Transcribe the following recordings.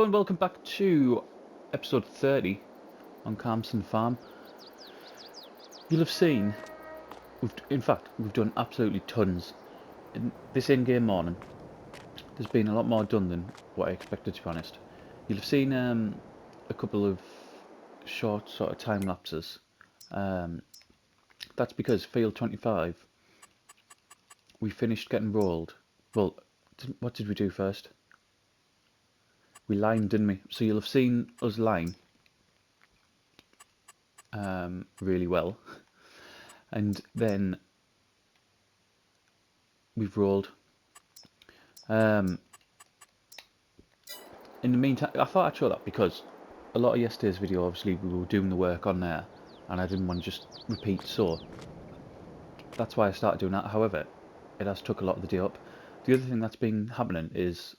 and welcome back to episode 30 on Calmsden Farm. You'll have seen, we've done absolutely tons. In this in-game morning, there's been a lot more done than what I expected, to be honest. You'll have seen a couple of short sort of time lapses. That's because field 25, we finished getting rolled. Well, what did we do first? We lined, didn't we? So you'll have seen us line really well, and then we've rolled. In the meantime, I thought I'd show that because a lot of yesterday's video, obviously, we were doing the work on there, and I didn't want to just repeat, so that's why I started doing that. However, it has took a lot of the day up. The other thing that's been happening is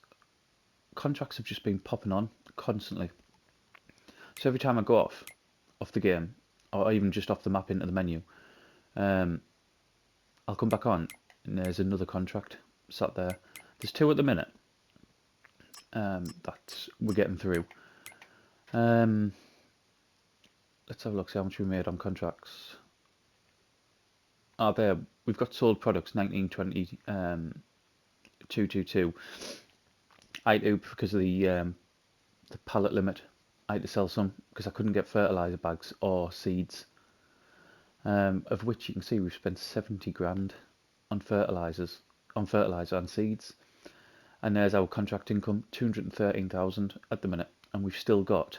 contracts have just been popping on constantly. So every time I go off the game, or even just off the map into the menu, I'll come back on and there's another contract sat there. There's two at the minute that we're getting through. Let's have a look, see how much we made on contracts. There, we've got sold products 1920 222. I had to, because of the pallet limit, I had to sell some because I couldn't get fertiliser bags or seeds, of which you can see we've spent 70 grand on fertiliser and seeds. And there's our contract income, 213,000 at the minute, and we've still got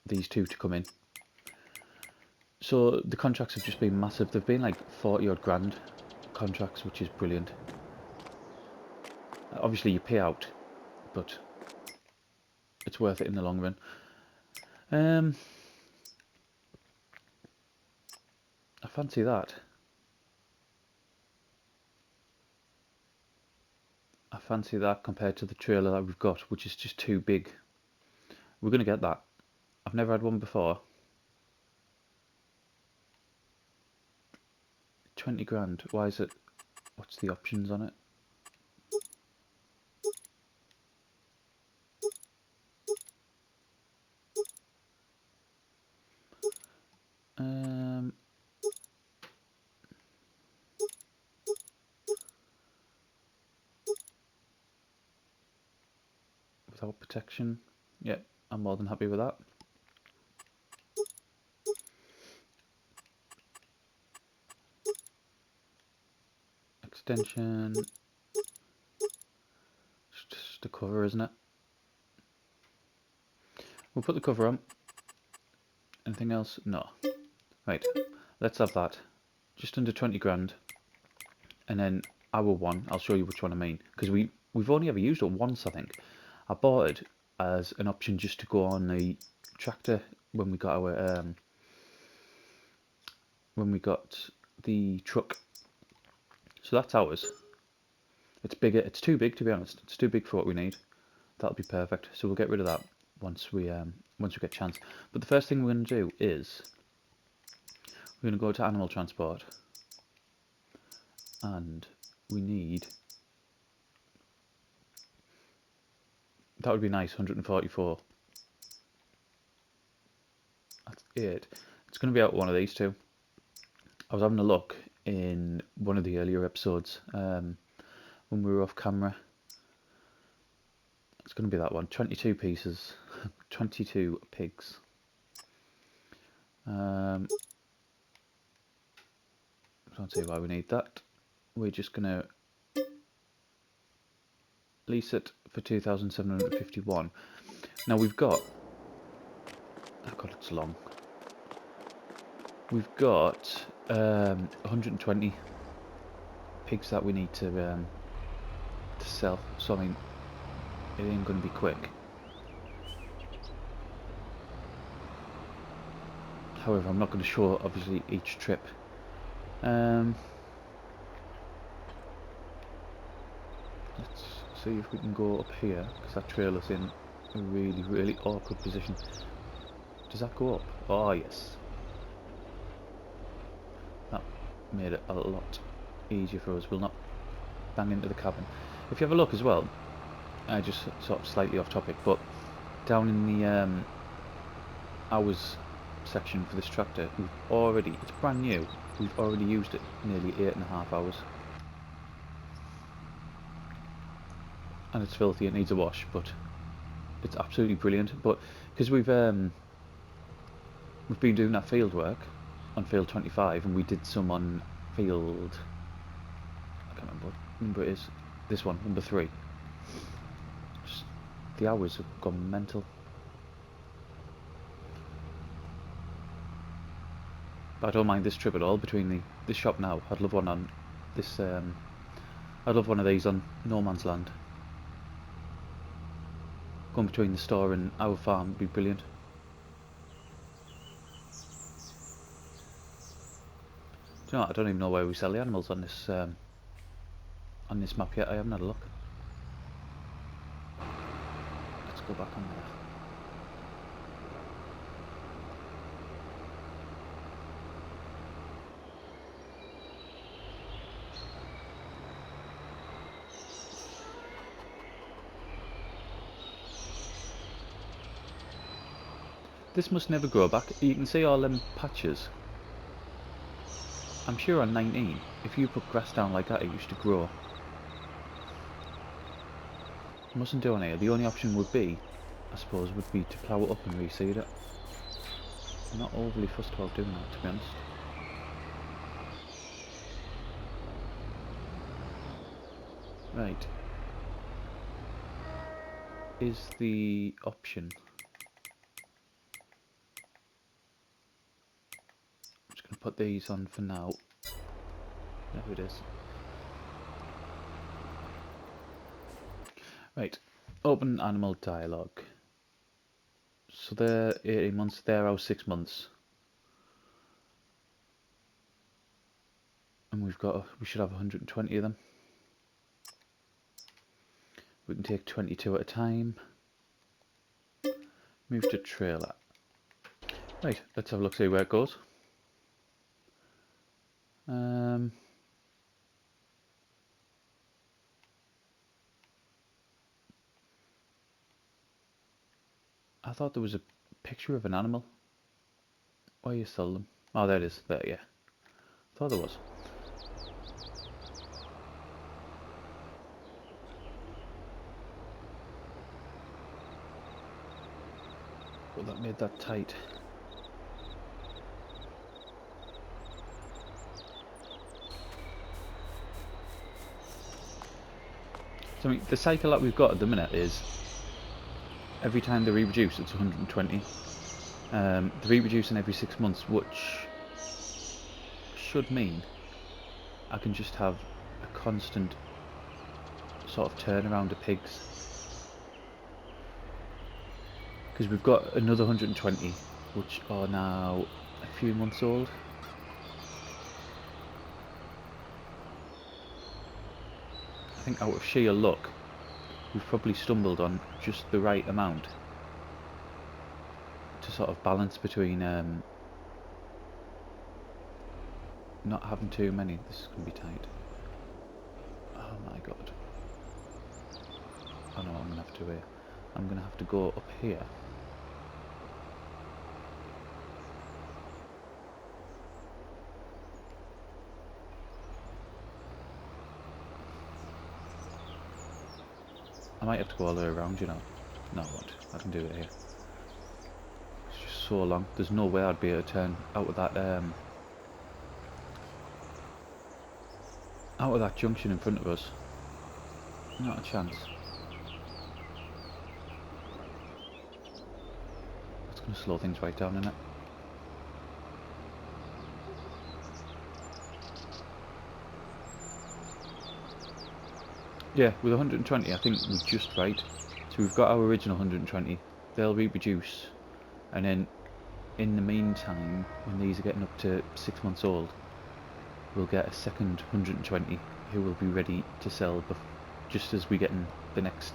these two to come in. So the contracts have just been massive. They've been like 40 odd grand contracts, which is brilliant. Obviously you pay out, but it's worth it in the long run. I fancy that. I fancy that compared to the trailer that we've got, which is just too big. We're going to get that. I've never had one before. 20 grand. Why is it? What's the options on it? Without protection. Yeah, I'm more than happy with that. Extension. It's just a cover, isn't it? We'll put the cover on. Anything else? No. Right, let's have that. Just under 20 grand. And then our one, I'll show you which one I mean. Because we've only ever used it once, I think. I bought it as an option just to go on the tractor when we got our the truck. So that's ours. It's bigger. It's too big, to be honest. It's too big for what we need. That'll be perfect. So we'll get rid of that once we get a chance. But the first thing we're going to do is we're going to go to animal transport, and we need, that would be nice, 144. That's 8. It's going to be out one of these two. I was having a look in one of the earlier episodes when we were off camera. It's going to be that one. 22 pieces, 22 pigs. I don't see why we need that. We're just going to lease it for 2,751. Now we've got, oh god, it's long. We've got 120 pigs that we need to sell. So I mean, it ain't going to be quick. However, I'm not going to show obviously each trip. Let's see if we can go up here, because that trailer's in a really, really awkward position. Does that go up? Oh yes. That made it a lot easier for us. We'll not bang into the cabin. If you have a look as well, just sort of slightly off topic, but down in the hours section for this tractor, it's brand new, we've already used it nearly 8.5 hours. And it's filthy, it needs a wash, but it's absolutely brilliant. But because we've been doing that field work on field 25, and we did some on field, I can't remember what number it is, this one, number 3. Just, the hours have gone mental. But I don't mind this trip at all between this shop now. I'd love one on this. I'd love one of these on no man's land. Going between the store and our farm would be brilliant. Do you know what? I don't even know where we sell the animals on this map yet. I haven't had a look. Let's go back on there. This must never grow back. You can see all them patches. I'm sure on 19, if you put grass down like that, it used to grow. Mustn't do on here. The only option would be, I suppose, would be to plough it up and reseed it. I'm not overly fussed about doing that, to be honest. Right. Is the option... I'm just going to put these on for now. There it is. Right. Open animal dialogue. So they're 18 months, they're our 6 months. And we should have 120 of them. We can take 22 at a time. Move to trailer. Right, let's have a look, see where it goes. I thought there was a picture of an animal. Where you sell them? Oh, there it is. There, yeah. I thought there was. Well, that made that tight. So I mean, the cycle that we've got at the minute is every time they reproduce, it's 120. They're reproducing every 6 months, which should mean I can just have a constant sort of turnaround of pigs. Because we've got another 120, which are now a few months old. I think out of sheer luck, we've probably stumbled on just the right amount to sort of balance between not having too many. This is going to be tight. Oh my god. Oh no, I'm going to have to I'm going to have to go up here. I might have to go all the way around, you know. No, I won't. I can do it here. It's just so long. There's no way I'd be able to turn out of that junction in front of us. Not a chance. That's going to slow things right down, isn't it? Yeah, with 120 I think we're just right. So we've got our original 120, they'll reproduce, and then in the meantime, when these are getting up to 6 months old, we'll get a second 120 who will be ready to sell just as we get in the next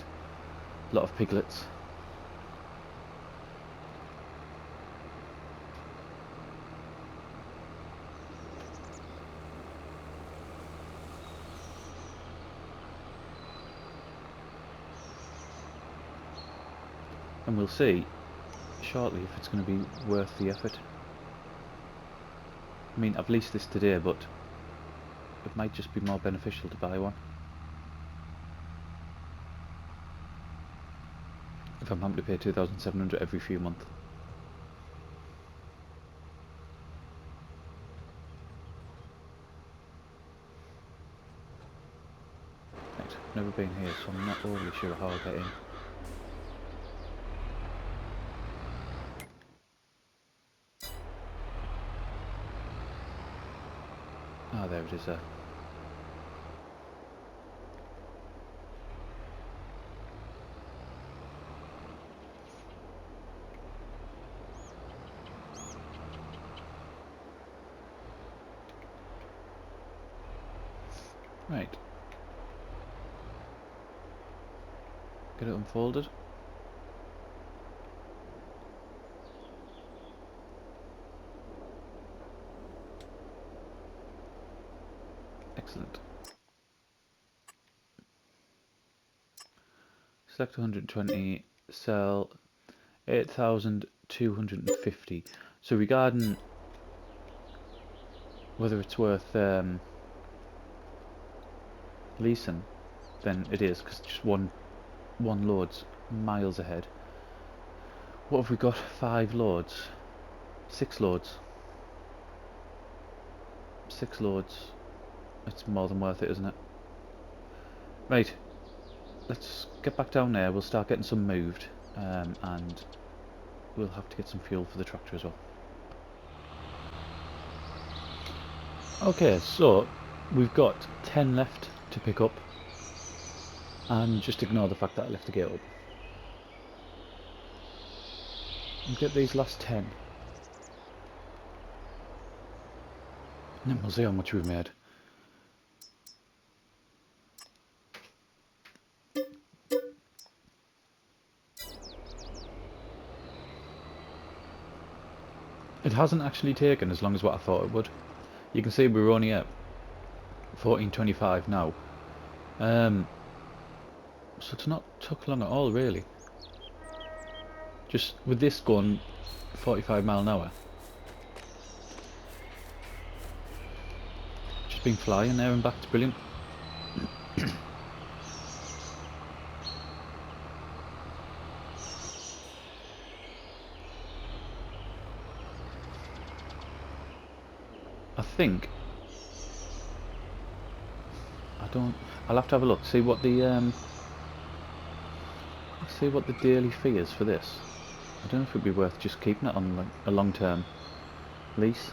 lot of piglets. And we'll see shortly if it's going to be worth the effort. I mean, I've leased this today, but it might just be more beneficial to buy one if I'm having to pay 2,700 every few months. Right, I've never been here, so I'm not overly sure how I'll get in. Ah, there it is there. Right. Get it unfolded. Excellent. Select 120, sell 8,250. So regarding whether it's worth leasing, then it is, because just one load's miles ahead. What have we got? 5 loads, 6 loads, 6 loads. It's more than worth it, isn't it? Right, let's get back down there. We'll start getting some moved, and we'll have to get some fuel for the tractor as well. Okay, so we've got 10 left to pick up, and just ignore the fact that I left the gate up. And get these last 10, and then we'll see how much we've made. It hasn't actually taken as long as what I thought it would. You can see we're only at 14.25 now. So it's not took long at all, really. Just with this going 45 mile an hour. Just been flying there and back, it's brilliant. I think I'll have to have a look, see what the daily fee is for this. I don't know if it'd be worth just keeping it on like a long-term lease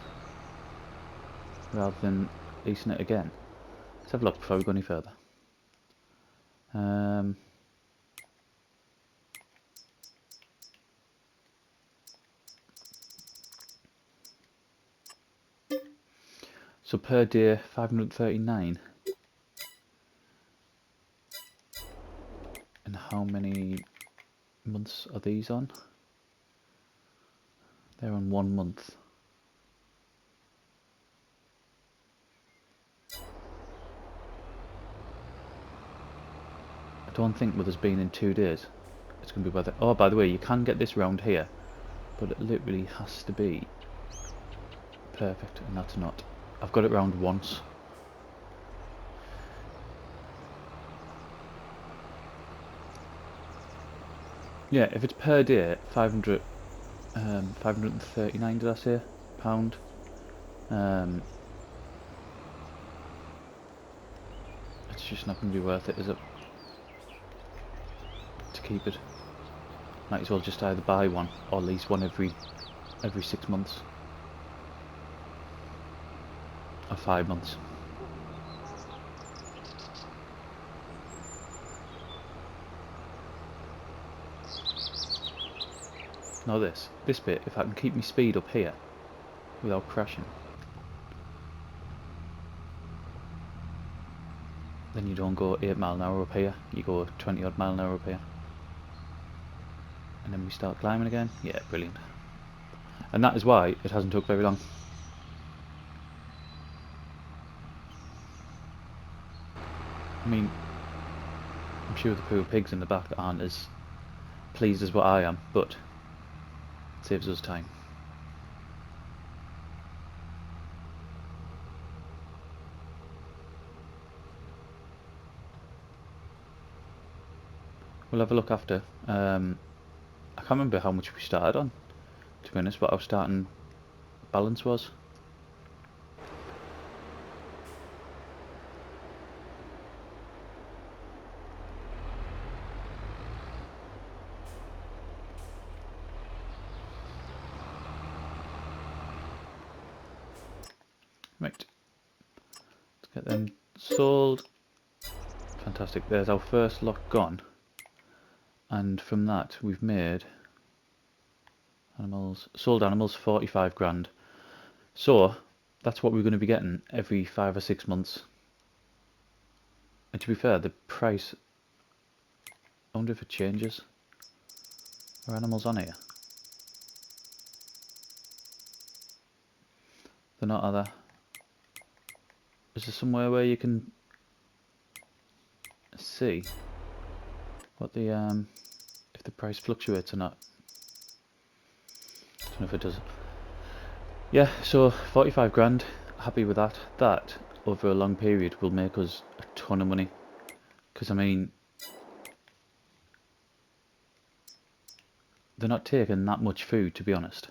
rather than leasing it again. Let's have a look before we go any further. So per day 539. And how many months are these on? They're on 1 month. I don't think with us being in 2 days it's going to be worth it. Oh, by the way, you can get this round here, but it literally has to be perfect, and that's not. I've got it round once. Yeah, if it's per day, 539 did I say? Pound. It's just not going to be worth it, is it? To keep it. Might as well just either buy one or lease one every 6 months. Or 5 months. Now this bit, if I can keep my speed up here without crashing, then you don't go 8 mile an hour up here, you go 20 odd mile an hour up here. And then we start climbing again. Yeah, brilliant. And that is why it hasn't took very long. I mean, I'm sure the poor pigs in the back aren't as pleased as what I am, but it saves us time. We'll have a look after. I can't remember how much we started on, to be honest, what our starting balance was. Right, let's get them sold. Fantastic, there's our first lot gone. And from that we've made animals, sold animals 45 grand. So that's what we're going to be getting every 5 or 6 months. And to be fair, the price, I wonder if it changes. Are animals on here? They're not, are there? Is there somewhere where you can see what the if the price fluctuates or not? I don't know if it does. Yeah, so 45 grand, happy with that. That over a long period will make us a ton of money, because I mean, they're not taking that much food, to be honest.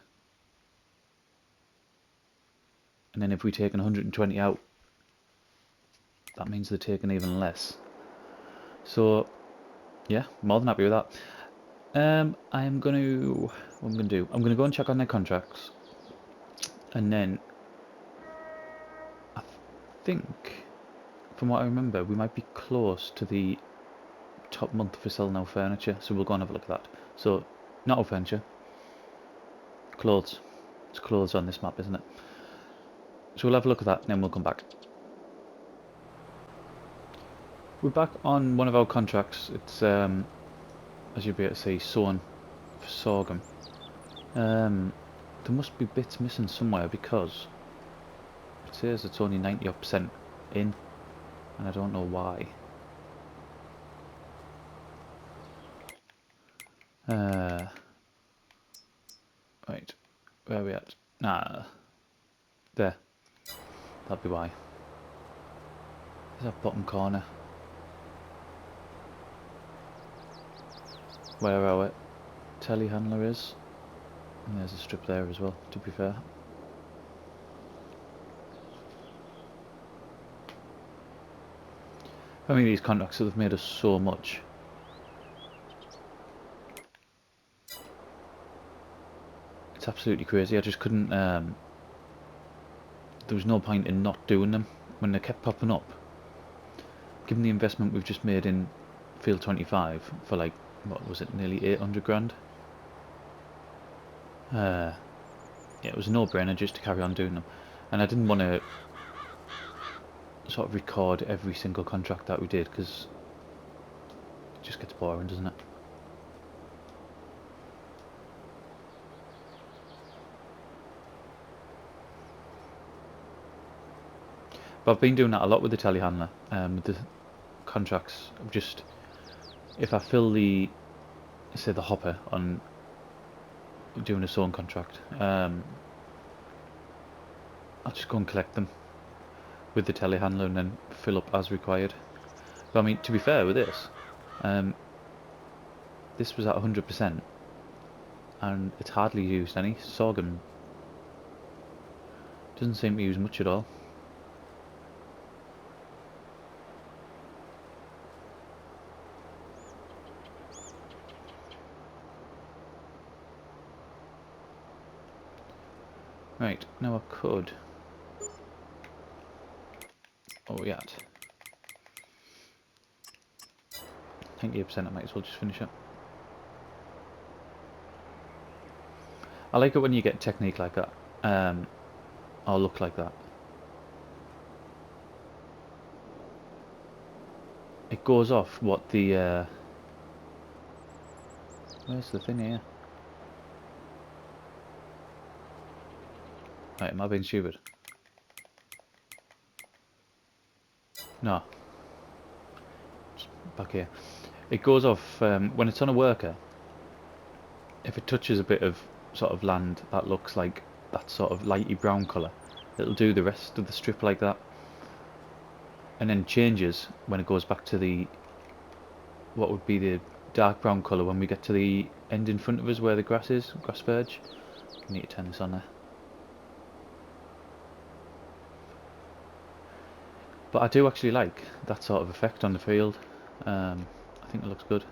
And then if we take 120 out, that means they're taking even less. So yeah, more than happy with that. I'm gonna, what I'm gonna do, I'm gonna go and check on their contracts, and then I think, from what I remember, we might be close to the top month for selling our furniture, so we'll go and have a look at that. So not our furniture, clothes. It's clothes on this map, isn't it? So we'll have a look at that and then we'll come back. We're back on one of our contracts. It's as you'll be able to see, sown for sorghum. There must be bits missing somewhere, because it says it's only 90% in, and I don't know why. Right, where are we at? Nah, there. That'd be why. There's that bottom corner. Where our telehandler is. And there's a strip there as well, to be fair. I mean, these contracts have made us so much. It's absolutely crazy. I just couldn't, there was no point in not doing them when they kept popping up. Given the investment we've just made in Field 25 for, like, what was it, nearly 800 grand? Yeah, it was a no-brainer just to carry on doing them. And I didn't want to sort of record every single contract that we did, because it just gets boring, doesn't it? But I've been doing that a lot with the telehandler, with the contracts. Just, if I fill the, say, the hopper on doing a sown contract, I'll just go and collect them with the telehandler and then fill up as required. But I mean, to be fair with this, this was at 100%, and it's hardly used any. Sorghum doesn't seem to use much at all. Right, now I could... Oh, we at 98%, I might as well just finish up. I like it when you get technique like that, or look like that. It goes off what the... where's the thing here? Right, am I being stupid? No. It's back here. It goes off, when it's on a worker, if it touches a bit of sort of land that looks like that sort of lighty brown colour, it'll do the rest of the strip like that, and then changes when it goes back to the what would be the dark brown colour when we get to the end in front of us where the grass is, grass verge. I need to turn this on there. But I do actually like that sort of effect on the field. I think it looks good.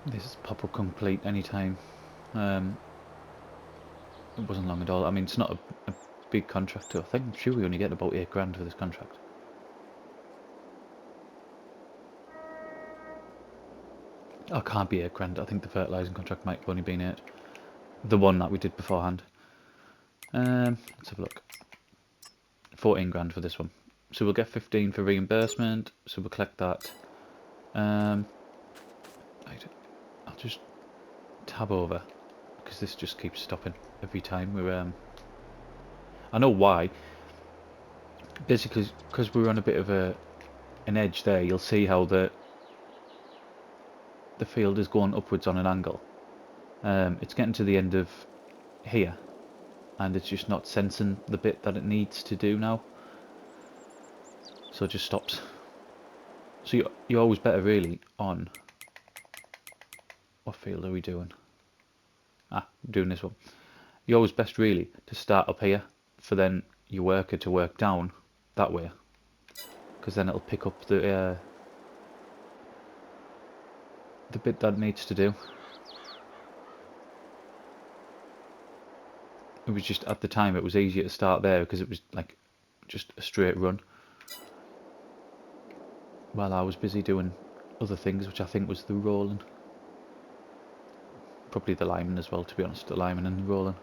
This is pop-up complete anytime. It wasn't long at all. I mean, it's not a big contract. I think I'm sure we only get about £8 for this contract. Oh, it can't be £8. I think the fertilising contract might have only been 8. The one that we did beforehand. Let's have a look. 14 grand for this one. So we'll get 15 for reimbursement. So we'll collect that. Right, I'll just tab over because this just keeps stopping every time we're. I know why. Basically, because we're on a bit of an edge there. You'll see how the field is going upwards on an angle. It's getting to the end of here, and it's just not sensing the bit that it needs to do now. So it just stops. So you're always better really on. What field are we doing? I'm doing this one. You're always best really to start up here for then your worker to work down that way, because then it'll pick up the bit that it needs to do. It was just at the time it was easier to start there because it was like just a straight run while I was busy doing other things, which I think was the rolling. Probably the lineman as well, to be honest, the lineman and the rolling.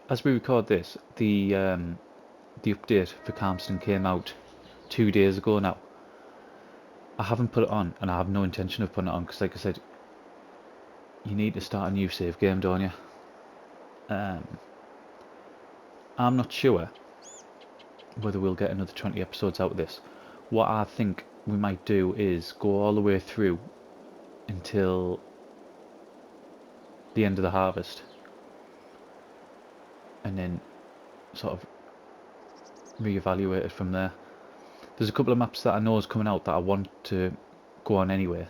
As we record this, the update for Calmsden came out 2 days ago now. I haven't put it on, and I have no intention of putting it on, because like I said, you need to start a new save game, don't you? I'm not sure whether we'll get another 20 episodes out of this. What I think we might do is go all the way through until the end of the harvest, and then sort of reevaluate it from there. There's a couple of maps that I know is coming out that I want to go on anyway.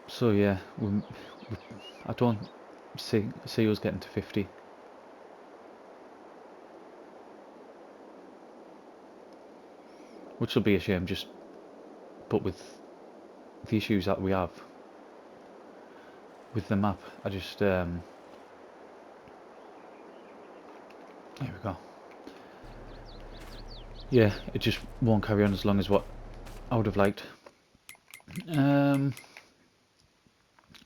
So yeah, I don't see us getting to 50. Which will be a shame, but with the issues that we have with the map, I just here we go. Yeah, it just won't carry on as long as what I would have liked.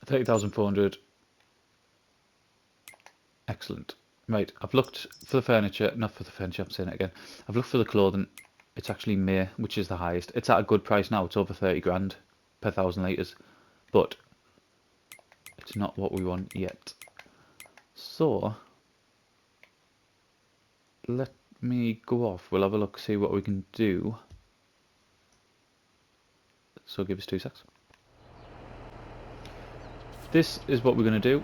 30,400. Excellent. Right, I've looked for the furniture, not for the furniture, I'm saying it again. I've looked for the clothing. It's actually May, which is the highest. It's at a good price now. It's over 30 grand per 1,000 litres. But it's not what we want yet. So let me go off. We'll have a look, see what we can do. So give us 2 secs. This is what we're going to do.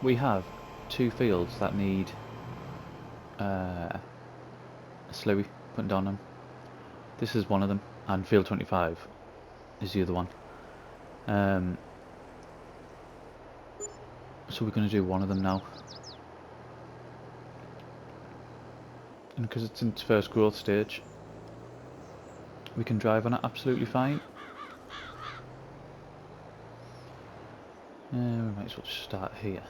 We have 2 fields that need a slurry put down them. This is one of them, and field 25 is the other one. So we're going to do one of them now. And because it's in its first growth stage, we can drive on it absolutely fine. We might as well just start here.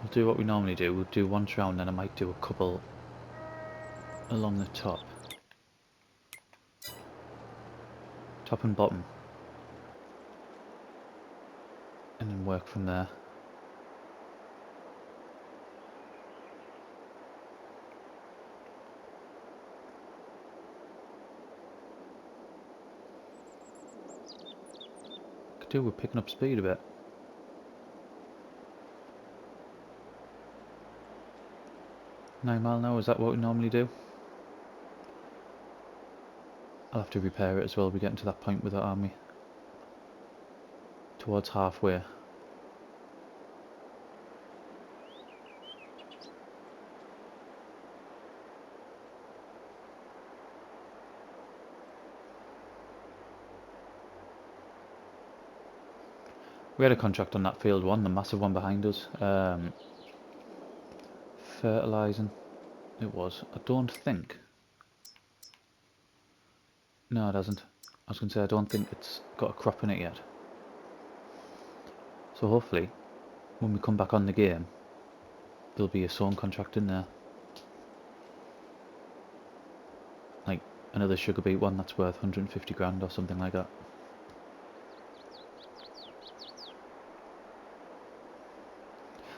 We'll do what we normally do. We'll do one round, then I might do a couple along the top and bottom, and then work from there. do, we're picking up speed a bit. £9 miles an hour, is that what we normally do? I'll have to repair it as well. We're getting to that point with it, aren't we? Towards halfway. We had a contract on that field one, the massive one behind us. Fertilising. It was. I don't think. No, it hasn't. I was going to say, I don't think it's got a crop in it yet. So hopefully, when we come back on the game, there'll be a sown contract in there. Like another sugar beet one that's worth 150 grand or something like that.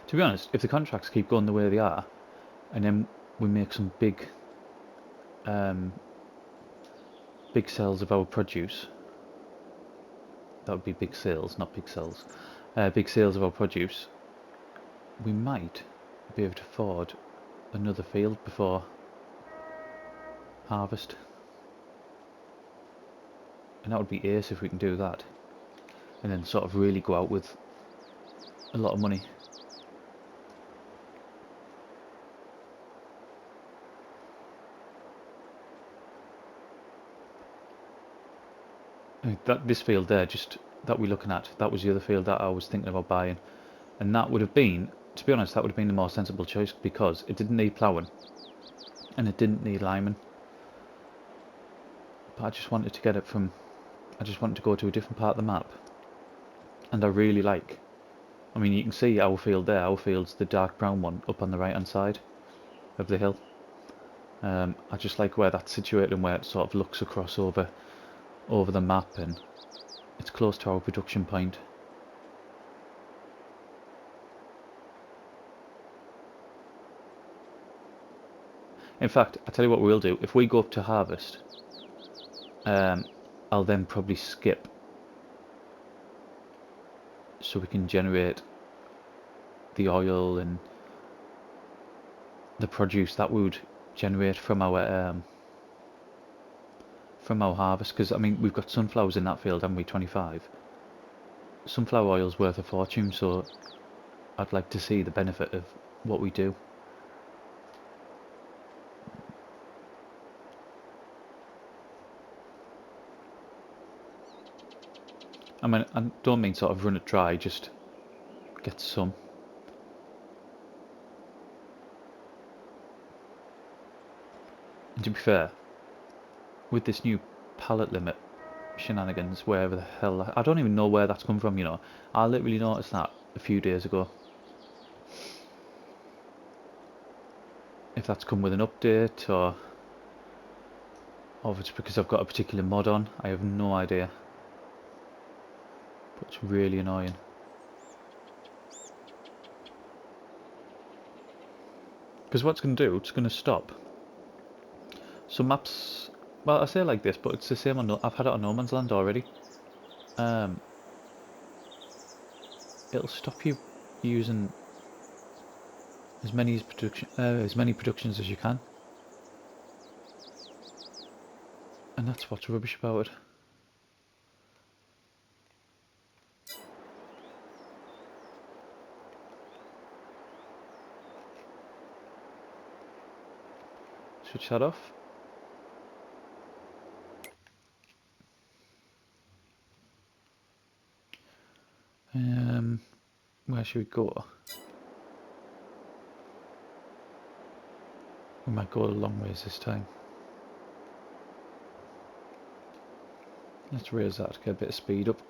To be honest, if the contracts keep going the way they are, and then we make some big sales of our produce, that would be big sales, not big sales, big sales of our produce, we might be able to afford another field before harvest. And that would be ace if we can do that. And then sort of really go out with a lot of money. This field there, just that we're looking at, that was the other field that I was thinking about buying. And that would have been, to be honest, that would have been the more sensible choice because it didn't need ploughing and it didn't need liming. But I just wanted to get it from, I just wanted to go to a different part of the map. And I really like, I mean, you can see our field there, our field's the dark brown one up on the right hand side of the hill. I just like where that's situated and where it sort of looks across over the map, and it's close to our production point. In fact, I'll tell you what we'll do. If we go up to harvest, I'll then probably skip so we can generate the oil and the produce that we would generate from our harvest. Because I mean, we've got sunflowers in that field, haven't we? 25. Sunflower oil's worth a fortune, so I'd like to see the benefit of what we do. I mean, I don't mean sort of run it dry, just get some. And to be fair, with this new pallet limit shenanigans, wherever the hell, I don't even know where that's come from, you know. I literally noticed that a few days ago. If that's come with an update or if it's because I've got a particular mod on, I have no idea. But it's really annoying. Because what's going to do, it's going to stop. Some maps, well, I say it like this, but it's the same on, I've had it on No Man's Land already. It'll stop you using as many productions as you can. And that's what's rubbish about it. Switch that off. Where should we go? We might go a long ways this time. Let's raise that to get a bit of speed up.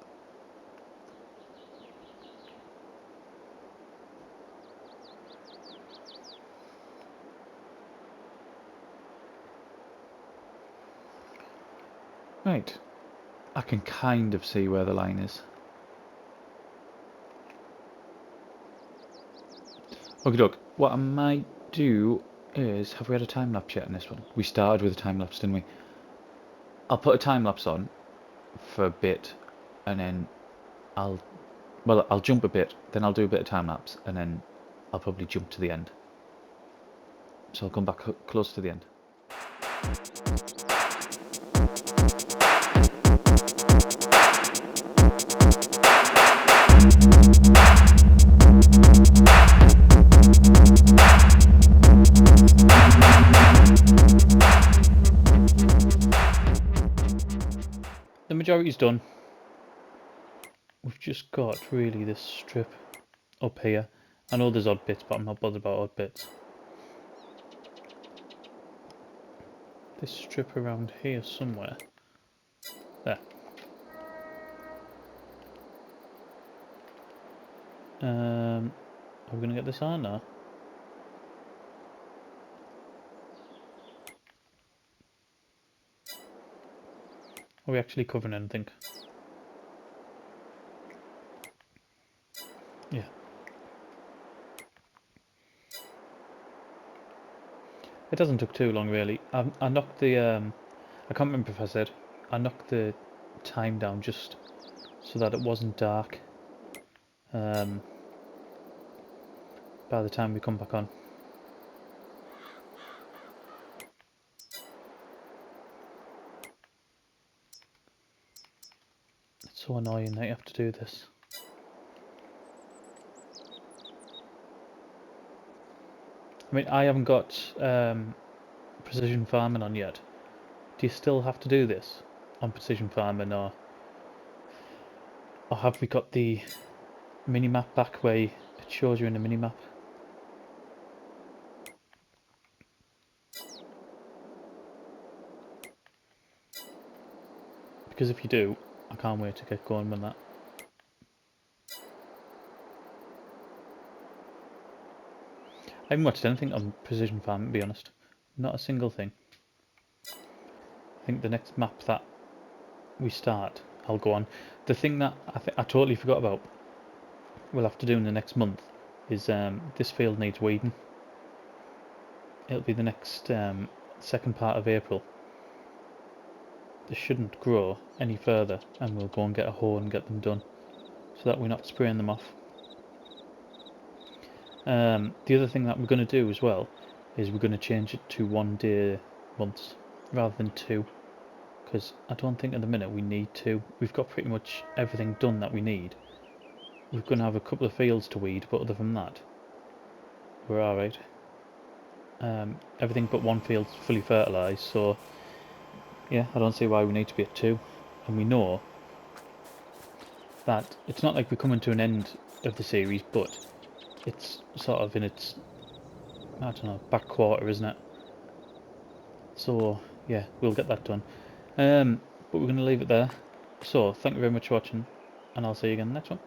Right, I can kind of see where the line is. Okay, look, what I might do is, have we had a time lapse yet in this one? We started with a time lapse, didn't we? I'll put a time lapse on for a bit and then I'll jump a bit, then I'll do a bit of time lapse, and then I'll probably jump to the end. So I'll come back close to the end. The majority's done. We've just got really this strip up here. I know there's odd bits, but I'm not bothered about odd bits. This strip around here somewhere. There. Are we going to get this on now? Are we actually covering anything? Yeah. It doesn't take too long really. I knocked the I can't remember if I said I knocked the time down just so that it wasn't dark by the time we come back on. It's so annoying that you have to do this. I mean, I haven't got precision farming on yet. Do you still have to do this on precision farming, or have we got the mini-map back where it shows you in the mini-map? Because if you do, I can't wait to get going with that. I haven't watched anything on precision farming, to be honest. Not a single thing. I think the next map that we start, I'll go on. The thing that I totally forgot about, we'll have to do in the next month, is this field needs weeding. It'll be the next second part of April. They shouldn't grow any further, and we'll go and get a hoe and get them done, so that we're not spraying them off. The other thing that we're going to do as well is we're going to change it to 1 day months rather than 2, because I don't think at the minute we need 2. We've got pretty much everything done that we need. We're going to have a couple of fields to weed, but other than that, we're alright. Everything but one field's fully fertilised, so yeah, I don't see why we need to be at 2. And we know that it's not like we're coming to an end of the series, but it's sort of in its, I don't know, back quarter, isn't it? So yeah, we'll get that done. But we're going to leave it there. So thank you very much for watching, and I'll see you again in the next one.